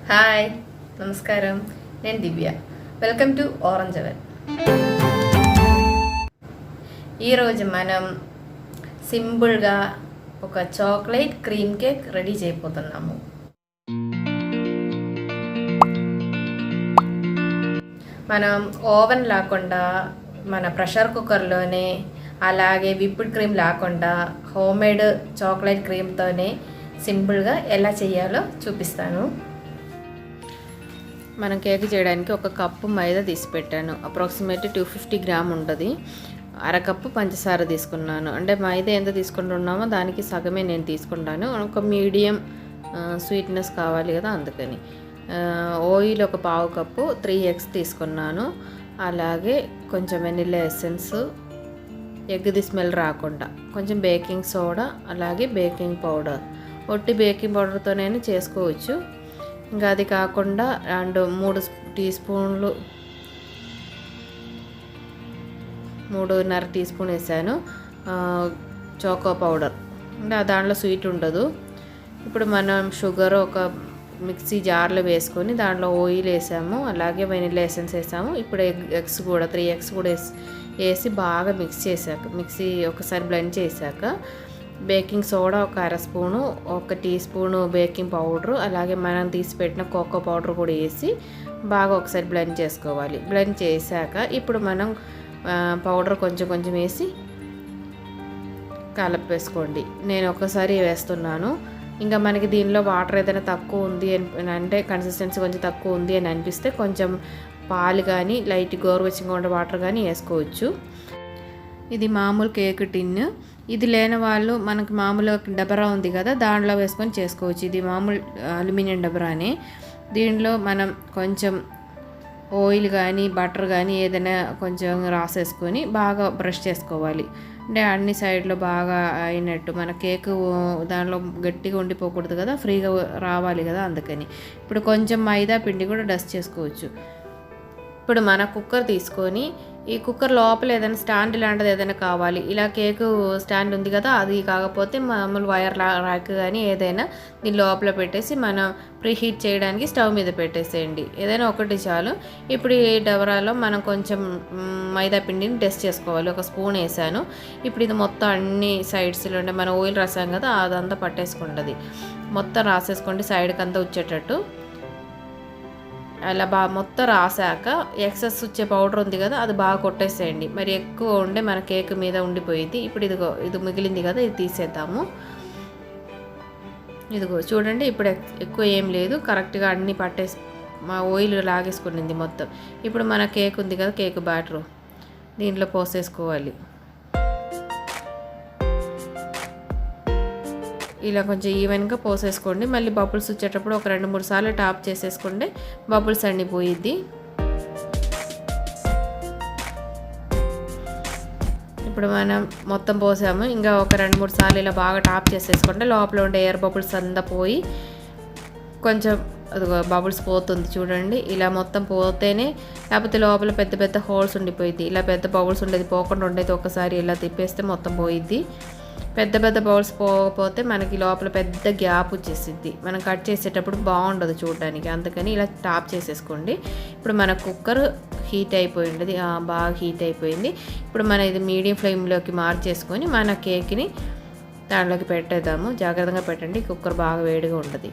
Hi, నమస్కారం. నేను Divya. Welcome to orange oven. ఈరోజు మనం సింపుల్గా ఒక చాక్లెట్ క్రీమ్ కేక్ రెడీ చేయబోతున్నాము. మనం ఓవెన్ లేకుండా మన ప్రెషర్ కుక్కర్లోనే, అలాగే విప్డ్ క్రీమ్ లేకుండా హోమ్మేడ్ చాక్లెట్ క్రీమ్తోనే సింపుల్గా ఎలా చేయాలో చూపిస్తాను. మనం కేక్ చేయడానికి ఒక కప్పు మైదా తీసి పెట్టాను. అప్రాక్సిమేట్లీ 250 గ్రామ్ ఉంటుంది. అరకప్పు పంచదార తీసుకున్నాను. అంటే మైదా ఎంత తీసుకుంటున్నామో దానికి సగమే నేను తీసుకుంటాను. ఒక మీడియం స్వీట్నెస్ కావాలి కదా, అందుకని. ఆయిల్ ఒక పావు కప్పు, 3 eggs తీసుకున్నాను. అలాగే కొంచెం వెనిల్లా ఎసెన్స్, ఎగ్ది స్మెల్ రాకుండా కొంచెం బేకింగ్ సోడా, అలాగే బేకింగ్ పౌడర్. ఒట్టి బేకింగ్ పౌడర్తోనైనా చేసుకోవచ్చు. ఇంకా అది కాకుండా 3 టీ స్పూన్లు, 3.5 టీ స్పూన్ వేసాను చాకో పౌడర్. అంటే దాంట్లో స్వీట్ ఉండదు. ఇప్పుడు మనం షుగర్ ఒక మిక్సీ జార్లో వేసుకొని దాంట్లో ఆయిల్ వేసాము, అలాగే వెనిల్లా ఎసెన్స్ వేసాము. ఇప్పుడు ఎగ్స్ కూడా 3 eggs కూడా వేసి బాగా మిక్సీ ఒకసారి బ్లెండ్ చేశాక బేకింగ్ సోడా ఒక 1/2 spoon, 1 teaspoon baking powder, అలాగే మనం తీసి పెట్టిన కోకో పౌడర్ కూడా వేసి బాగా ఒకసారి బ్లెండ్ చేసుకోవాలి. బ్లెండ్ చేశాక ఇప్పుడు మనం పౌడర్ కొంచెం కొంచెం వేసి కలిపేసుకోండి. నేను ఒకసారి వేస్తున్నాను. ఇంకా మనకి దీనిలో వాటర్ ఏదైనా తక్కువ ఉంది అంటే కన్సిస్టెన్సీ కొంచెం తక్కువ ఉంది అని అనిపిస్తే కొంచెం పాలు కానీ లైట్ గోరువెచ్చగా ఉండే వాటర్ కానీ వేసుకోవచ్చు. ఇది మామూలు కేక్ టిన్. ఇది లేని వాళ్ళు మనకి మామూలు డబరా ఉంది కదా, దాంట్లో వేసుకొని చేసుకోవచ్చు. ఇది మామూలు అల్యూమినియం డబరానే. దీనిలో మనం కొంచెం ఆయిల్ కానీ బటర్ కానీ ఏదైనా కొంచెం రాసేసుకొని బాగా బ్రష్ చేసుకోవాలి. అంటే అన్ని సైడ్లో బాగా అయినట్టు. మన కేక్ దానిలో గట్టిగా ఉండిపోకూడదు కదా, ఫ్రీగా రావాలి కదా, అందుకని. ఇప్పుడు కొంచెం మైదా పిండి కూడా డస్ట్ చేసుకోవచ్చు. ఇప్పుడు మన కుక్కర్ తీసుకొని ఈ కుక్కర్ లోపల ఏదైనా స్టాండ్ లాంటిది ఏదైనా కావాలి. ఇలా కేకు స్టాండ్ ఉంది కదా, అది కాకపోతే మామూలు వైర్ ర్యాక్ కానీ ఏదైనా దీని లోపల పెట్టేసి మనం ప్రీహీట్ చేయడానికి స్టవ్ మీద పెట్టేసేయండి. ఏదైనా ఒకటి చాలు. ఇప్పుడు ఈ డబరాలో మనం కొంచెం మైదా పిండిని టెస్ట్ చేసుకోవాలి. 1 స్పూన్ వేసాను. ఇప్పుడు ఇది మొత్తం అన్ని సైడ్స్లో ఉండే మనం ఆయిల్ రాసాం కదా, అదంతా పట్టేసుకుంటుంది. మొత్తం రాసేసుకోండి సైడ్కి అంతా వచ్చేటట్టు. అలా మొత్తం రాసాక ఎక్సెస్ వచ్చే పౌడర్ ఉంది కదా, అది బాగా కొట్టేసేయండి. మరి ఎక్కువ ఉండే మన కేక్ మీద ఉండిపోయింది. ఇప్పుడు ఇది మిగిలింది కదా, ఇది తీసేద్దాము. ఇదిగో చూడండి, ఇప్పుడు ఎక్కువ ఏం లేదు, కరెక్ట్గా అన్నీ మా ఆయిల్ లాగేసుకునింది మొత్తం. ఇప్పుడు మన కేక్ ఉంది కదా, కేక్ బ్యాటరు దీంట్లో పోసేసుకోవాలి. ఇలా కొంచెం ఈవెన్గా పోసేసుకోండి. మళ్ళీ బబుల్స్ వచ్చేటప్పుడు ఒక 2-3 సార్లు టాప్ చేసేసుకోండి, బబుల్స్ అన్నీ పోయిద్ది. ఇప్పుడు మనం మొత్తం పోసాము. ఇంకా ఒక 2-3 సార్లు ఇలా బాగా టాప్ చేసేసుకోండి. లోపల ఉండే ఎయిర్ బబుల్స్ అంతా పోయి కొంచెం అది బబుల్స్ పోతుంది చూడండి. ఇలా మొత్తం పోతేనే, లేకపోతే లోపల పెద్ద పెద్ద హోల్స్ ఉండిపోయిద్ది. ఇలా పెద్ద బబుల్స్ ఉండేది పోకుండా ఉండేది ఒకసారి ఇలా తిప్పేస్తే మొత్తం పోయిద్ది. పెద్ద పెద్ద బౌల్స్ పోకపోతే మనకి లోపల పెద్ద గ్యాప్ వచ్చేసిద్ది. మనం కట్ చేసేటప్పుడు బాగుండదు చూడడానికి, అందుకని ఇలా టాప్ చేసేసుకోండి. ఇప్పుడు మన కుక్కర్ హీట్ అయిపోయింది, బాగా హీట్ అయిపోయింది. ఇప్పుడు మన ఇది మీడియం ఫ్లేమ్లోకి మార్చేసుకొని మన కేక్ని దాంట్లోకి పెట్టేద్దాము. జాగ్రత్తగా పెట్టండి, కుక్కర్ బాగా వేడిగా ఉంటుంది.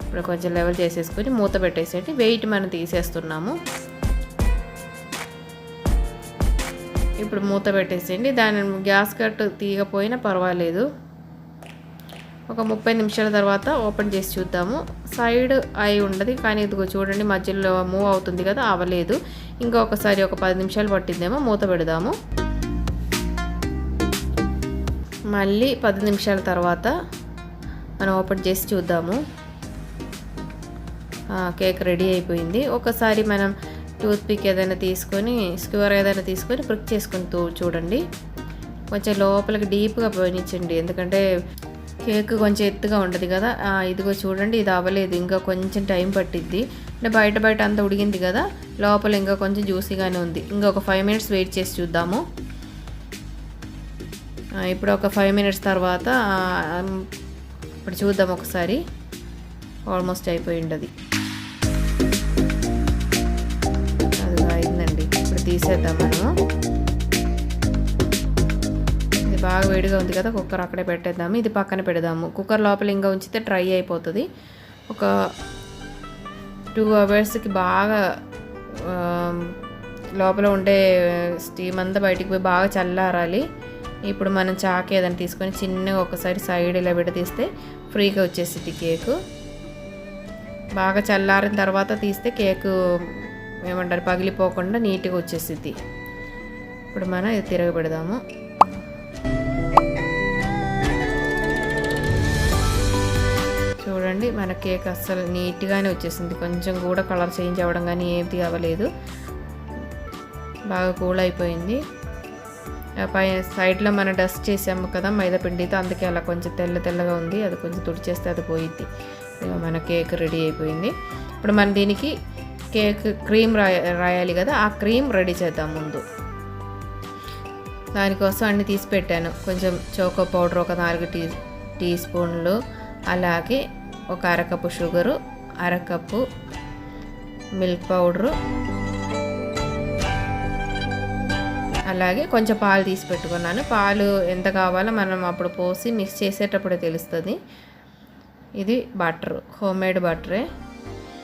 ఇప్పుడు కొంచెం లెవెల్ చేసేసుకొని మూత పెట్టేసేయండి. వెయిట్ మనం తీసేస్తున్నాము. ఇప్పుడు మూత పెట్టేసేయండి. దాని గ్యాస్ కట్ తీయకపోయినా పర్వాలేదు. ఒక 30 నిమిషాల తర్వాత ఓపెన్ చేసి చూద్దాము. సైడ్ అయి ఉండదు కానీ ఇదిగో చూడండి, మధ్యలో మూవ్ అవుతుంది కదా, అవ్వలేదు. ఇంకొకసారి ఒక 10 నిమిషాలు పట్టిందేమో, మూత పెడదాము. మళ్ళీ 10 నిమిషాల తర్వాత మనం ఓపెన్ చేసి చూద్దాము. కేక్ రెడీ అయిపోయింది. ఒకసారి మనం టూత్పిక్ ఏదైనా తీసుకొని, స్క్యూర్ ఏదైనా తీసుకొని ప్రిక్ చేసుకొని చూడండి. కొంచెం లోపలికి డీప్గా పోయించండి, ఎందుకంటే కేక్ కొంచెం ఎత్తుగా ఉంటుంది కదా. ఇదిగో చూడండి, ఇది అవ్వలేదు, ఇంకా కొంచెం టైం పట్టిద్ది. అంటే బయట అంతా ఉడిగింది కదా, లోపల ఇంకా కొంచెం జ్యూసీగానే ఉంది. ఇంకా ఒక 5 minutes వెయిట్ చేసి చూద్దాము. ఇప్పుడు ఒక 5 minutes తర్వాత ఇప్పుడు చూద్దాం ఒకసారి. ఆల్మోస్ట్ అయిపోయి ఉండదు. తీసేద్దాం మనము. ఇది బాగా వేడిగా ఉంది కదా, కుక్కర్ అక్కడే పెట్టేద్దాము. ఇది పక్కన పెడదాము. కుక్కర్ లోపల ఇంకా ఉంచితే డ్రై అయిపోతుంది. ఒక 2 అవర్స్కి బాగా లోపల ఉండే స్టీమ్ అంతా బయటికి పోయి బాగా చల్లారాలి. ఇప్పుడు మనం చాకు ఏదైనా తీసుకొని చిన్నగా ఒకసారి సైడ్ ఇలా విడదీస్తే ఫ్రీగా వచ్చేసింది కేకు. బాగా చల్లారిన తర్వాత తీస్తే కేకు ఏమంటారు పగిలిపోకుండా నీట్గా వచ్చేసింది. ఇప్పుడు మనం ఇది తిరగబెడదాము. చూడండి మన కేక్ అస్సలు నీట్గానే వచ్చేసింది. కొంచెం కూడా కలర్ చేంజ్ అవ్వడం కానీ ఏది అవ్వలేదు. బాగా కూల్ అయిపోయింది. పై సైడ్లో మనం డస్ట్ చేసాము కదా మైదా పిండితో, అందుకే అలా కొంచెం తెల్లగా ఉంది. అది కొంచెం తుడిచేస్తే అది పోయిద్ది. మన కేక్ రెడీ అయిపోయింది. ఇప్పుడు మనం దీనికి కేక్ క్రీమ్ రాయాలి కదా, ఆ క్రీమ్ రెడీ చేద్దాం ముందు. దానికోసం అన్నీ తీసి పెట్టాను. కొంచెం చోకో పౌడర్ ఒక 4 టీ స్పూన్లు, అలాగే ఒక అరకప్పు షుగరు, అరకప్పు మిల్క్ పౌడరు, అలాగే కొంచెం పాలు తీసి పెట్టుకున్నాను. పాలు ఎంత కావాలో మనం అప్పుడు పోసి మిక్స్ చేసేటప్పుడే తెలుస్తుంది. ఇది బటర్, హోమ్మేడ్ బటరే,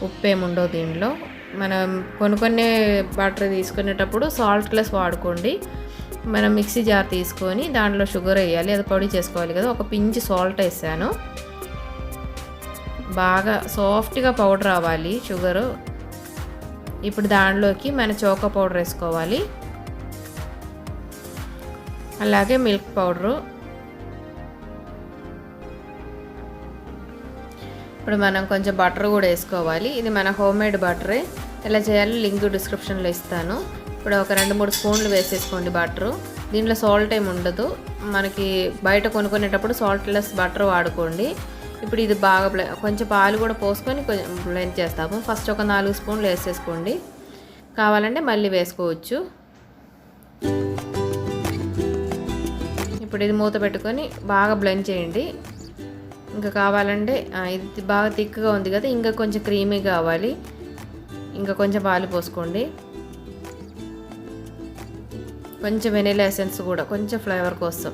ఉప్పు ఏముండవు దీనిలో. మనం కొన్ని బటర్ తీసుకునేటప్పుడు సాల్ట్లెస్ వాడుకోండి. మనం మిక్సీ జార్ తీసుకొని దాంట్లో షుగర్ వేయాలి, అది పొడి చేసుకోవాలి కదా. ఒక పించి సాల్ట్ వేసాను. బాగా సాఫ్ట్గా పౌడర్ అవ్వాలి షుగరు. ఇప్పుడు దాంట్లోకి మన చోకో పౌడర్ వేసుకోవాలి, అలాగే మిల్క్ పౌడరు. ఇప్పుడు మనం కొంచెం బటర్ కూడా వేసుకోవాలి. ఇది మన హోమ్మేడ్ బటరే. ఎలా చేయాలో లింక్ డిస్క్రిప్షన్లో ఇస్తాను. ఇప్పుడు ఒక 2-3 స్పూన్లు వేసేసుకోండి బటరు. దీంట్లో సాల్ట్ ఏమి ఉండదు. మనకి బయట కొనుక్కునేటప్పుడు సాల్ట్లెస్ బటర్ వాడుకోండి. ఇప్పుడు ఇది బాగా కొంచెం పాలు కూడా పోసుకొని కొంచెం బ్లెండ్ చేస్తాము. ఫస్ట్ ఒక 4 స్పూన్లు వేసేసుకోండి. కావాలంటే మళ్ళీ వేసుకోవచ్చు. ఇప్పుడు ఇది మూత పెట్టుకొని బాగా బ్లెండ్ చేయండి. ఇంకా కావాలంటే ఇది బాగా థిక్గా ఉంది కదా, ఇంకా కొంచెం క్రీమీ కావాలి, ఇంకా కొంచెం పాలు పోసుకోండి. కొంచెం వెనిలా ఎసెన్స్ కూడా కొంచెం ఫ్లేవర్ కోసం,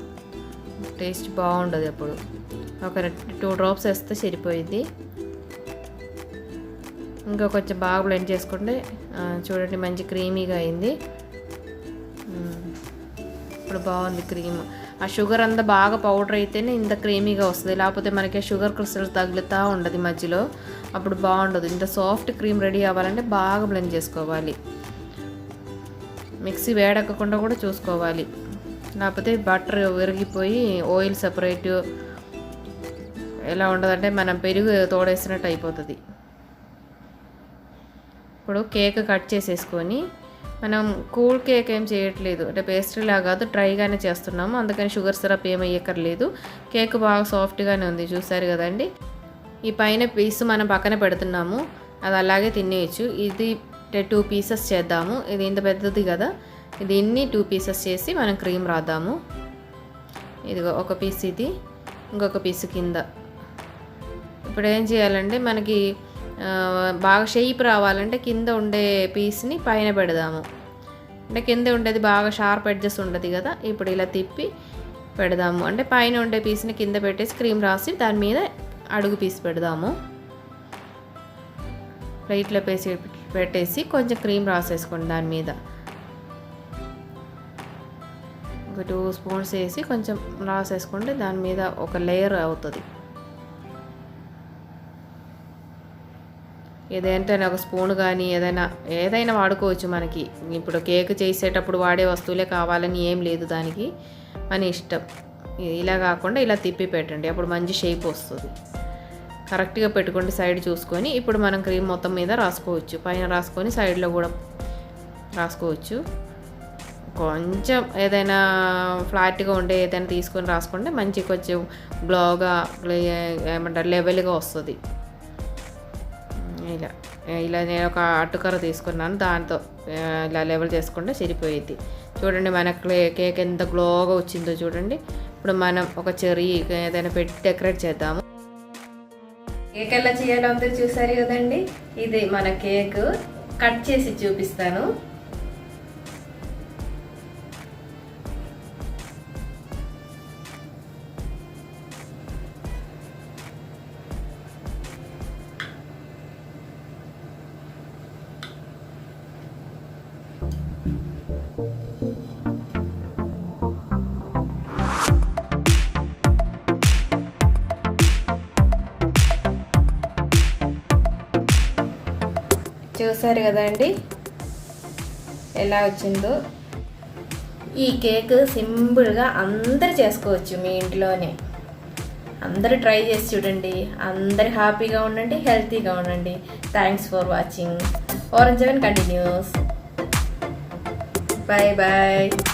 టేస్ట్ బాగుంటుంది. అప్పుడు ఒక 2 డ్రాప్స్ వేస్తే సరిపోయింది. ఇంకా కొంచెం బాగా బ్లెండ్ చేసుకుంటే చూడండి మంచి క్రీమీగా అయింది. ఇప్పుడు బాగుంది క్రీమ్. ఆ షుగర్ అంతా బాగా పౌడర్ అయితేనే ఇంత క్రీమీగా వస్తుంది, లేకపోతే మనకి షుగర్ క్రిస్టల్ తగులుతూ ఉండదు మధ్యలో, అప్పుడు బాగుండదు. ఇంత సాఫ్ట్ క్రీమ్ రెడీ అవ్వాలంటే బాగా బ్లెండ్ చేసుకోవాలి. మిక్సీ వేడెక్కకుండా కూడా చూసుకోవాలి, లేకపోతే బటర్ విరిగిపోయి ఆయిల్ సపరేట్ ఎలా ఉండదంటే మనం పెరుగు తోడేసినట్టు అయిపోతుంది. ఇప్పుడు కేక్ కట్ చేసేసుకొని, మనం కూల్ కేక్ ఏం చేయట్లేదు, అంటే పేస్ట్రీలా కాదు డ్రైగానే చేస్తున్నాము, అందుకని షుగర్ సిరప్ ఏం వేయక్కర్లేదు. కేక్ బాగా సాఫ్ట్గానే ఉంది, చూసారు కదండి. ఈ పైన పీస్ మనం పక్కన పెడుతున్నాము, అది అలాగే తినేయచ్చు. ఇది 2 పీసెస్ చేద్దాము. ఇది ఇంత పెద్దది కదా, దీన్ని 2 పీసెస్ చేసి మనం క్రీమ్ రాద్దాము. ఇదిగో ఒక పీస్ ఇది, ఇంకొక పీస్ కింద. ఇప్పుడు ఏం చేయాలంటే మనకి బాగా షేప్ రావాలంటే కింద ఉండే పీస్ని పైన పెడదాము. అంటే కింద ఉండేది బాగా షార్ప్ ఎడ్జెస్ ఉండదు కదా, ఇప్పుడు ఇలా తిప్పి పెడదాము. అంటే పైన ఉండే పీస్ని కింద పెట్టేసి క్రీమ్ రాసి దాని మీద అడుగు పీస్ పెడదాము. ప్లేట్లో పెట్టేసి కొంచెం క్రీమ్ రాసేసుకోండి దాని మీద. ఒక 2 స్పూన్స్ వేసి కొంచెం రాసేసుకోండి, దాని మీద ఒక లేయర్ అవుతుంది. ఏదైనా ఒక స్పూన్ కానీ ఏదైనా వాడుకోవచ్చు. మనకి ఇప్పుడు కేక్ చేసేటప్పుడు వాడే వస్తువులే కావాలని ఏం లేదు, దానికి మన ఇష్టం. ఇలా కాకుండా ఇలా తిప్పి పెట్టండి, అప్పుడు మంచి షేప్ వస్తుంది. కరెక్ట్గా పెట్టుకోండి సైడ్ చూసుకొని. ఇప్పుడు మనం క్రీమ్ మొత్తం మీద రాసుకోవచ్చు, పైన రాసుకొని సైడ్లో కూడా రాసుకోవచ్చు. కొంచెం ఏదైనా ఫ్లాట్గా ఉండే ఏదైనా తీసుకొని రాసుకుంటే మంచి కొంచెం గ్లోగా ఏమంటారు లెవెల్గా వస్తుంది. ఇలా నేను ఒక అట్టుకర్ర తీసుకున్నాను, దాంతో ఇలా లెవెల్ చేసుకుంటే సరిపోయింది. చూడండి మన కేక్ ఎంత గ్లోగా వచ్చిందో చూడండి. ఇప్పుడు మనం ఒక చెర్రీ ఏదైనా పెట్టి డెకరేట్ చేద్దాము. కేక్ ఎలా చేయాలో అందరూ చూసారు కదండి. ఇది మన కేక్ కట్ చేసి చూపిస్తాను. చూసారు కదండి ఎలా వచ్చిందో. ఈ కేక్ సింపుల్గా అందరు చేసుకోవచ్చు మీ ఇంట్లోనే. అందరూ ట్రై చేసి చూడండి. అందరు హ్యాపీగా ఉండండి, హెల్తీగా ఉండండి. Thanks for watching. Orange 7 continues. Bye bye.